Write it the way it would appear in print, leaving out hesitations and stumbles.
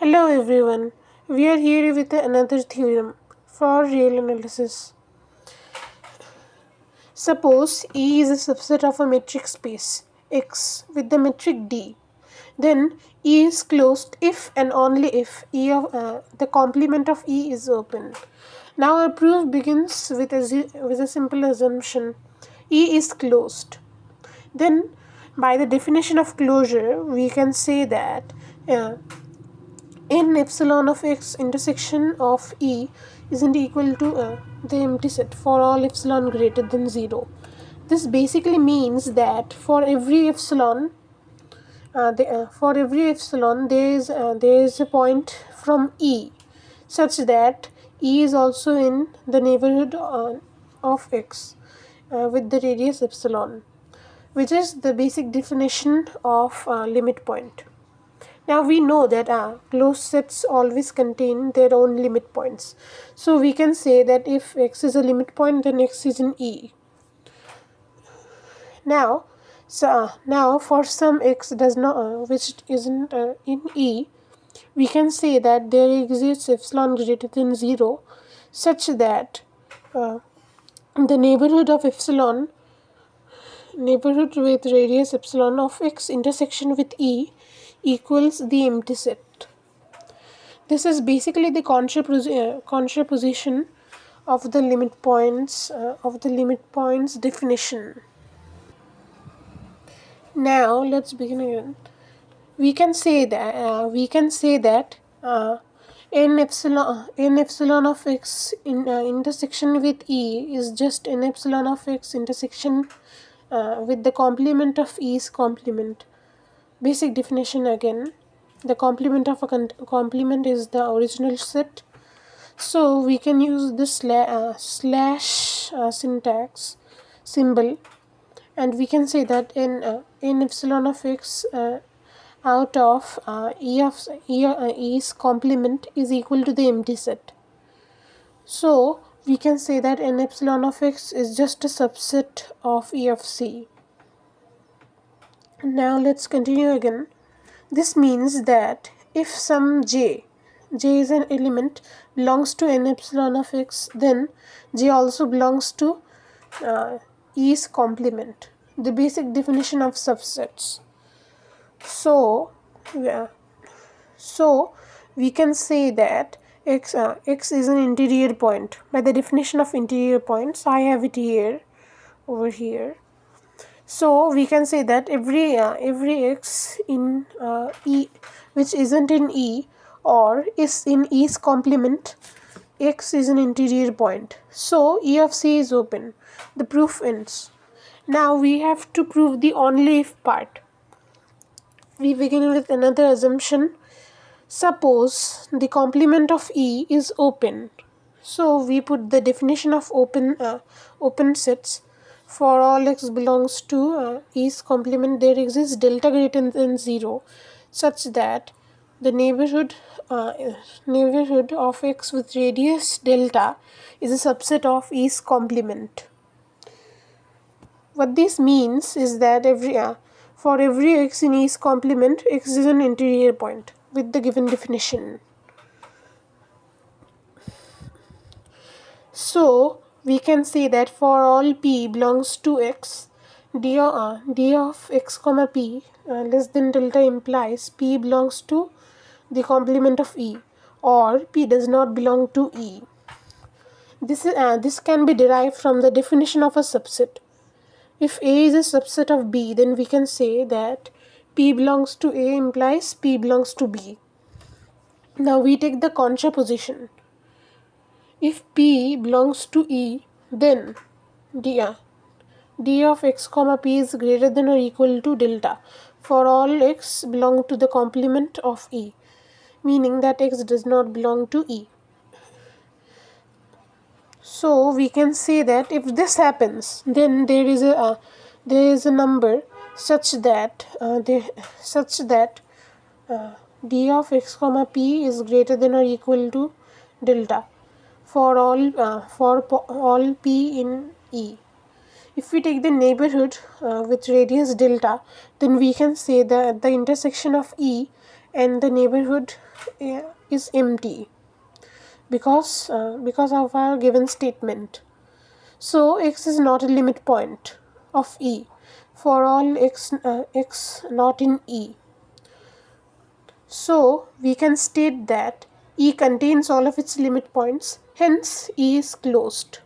Hello everyone, we are here with another theorem for real analysis. Suppose E is a subset of a metric space X with the metric D. Then E is closed if and only if the complement of E is open. Now our proof begins with a simple assumption: E is closed. Then by the definition of closure, we can say that uh, n epsilon of x intersection of E isn't equal to the empty set for all epsilon greater than 0. This basically means that for every epsilon, there is a point from E such that E is also in the neighborhood of x with the radius epsilon, which is the basic definition of limit point. Now we know that closed sets always contain their own limit points. So we can say that if x is a limit point, then x is in E. Now, now for some x does not, which isn't in E, we can say that there exists epsilon greater than 0, such that uh, the neighborhood with radius epsilon of x intersection with E equals the empty set. This is basically the contraposition of the limit points definition. Now let's begin again. We can say that n epsilon of x in intersection with E is just n epsilon of x intersection with the complement of E's complement. Basic definition again. The complement of a complement is the original set. So we can use this slash syntax symbol, and we can say that in epsilon of x out of E's complement is equal to the empty set. So we can say that n epsilon of x is just a subset of E of C. Now let's continue again. This means that if some j is an element, belongs to n epsilon of x, then j also belongs to E's complement, the basic definition of subsets. So, yeah, so we can say that x is an interior point. By the definition of interior points, I have it here, over here. So we can say that every x in E which isn't in E or is in E's complement, x is an interior point. So E of C is open. The proof ends. Now we have to prove the only if part. We begin with another assumption. Suppose the complement of E is open. So we put the definition of open sets. For all x belongs to E's complement, there exists delta greater than 0, such that the neighborhood of x with radius delta is a subset of E's complement. What this means is that for every x in E's complement, x is an interior point with the given definition. So we can say that for all p belongs to x, d of x comma p less than delta implies p belongs to the complement of E, or p does not belong to E. This can be derived from the definition of a subset. If A is a subset of B, then we can say that P belongs to A implies P belongs to B. Now we take the contraposition. If P belongs to E, then d of x comma P is greater than or equal to delta for all x belong to the complement of E, meaning that x does not belong to E. So we can say that if this happens, then there is a number such that d of x comma p is greater than or equal to delta for all p in E. If we take the neighborhood with radius delta, then we can say that the intersection of E and the neighborhood is empty because of our given statement. So x is not a limit point of E for all x not in E. So we can state that E contains all of its limit points, hence E is closed.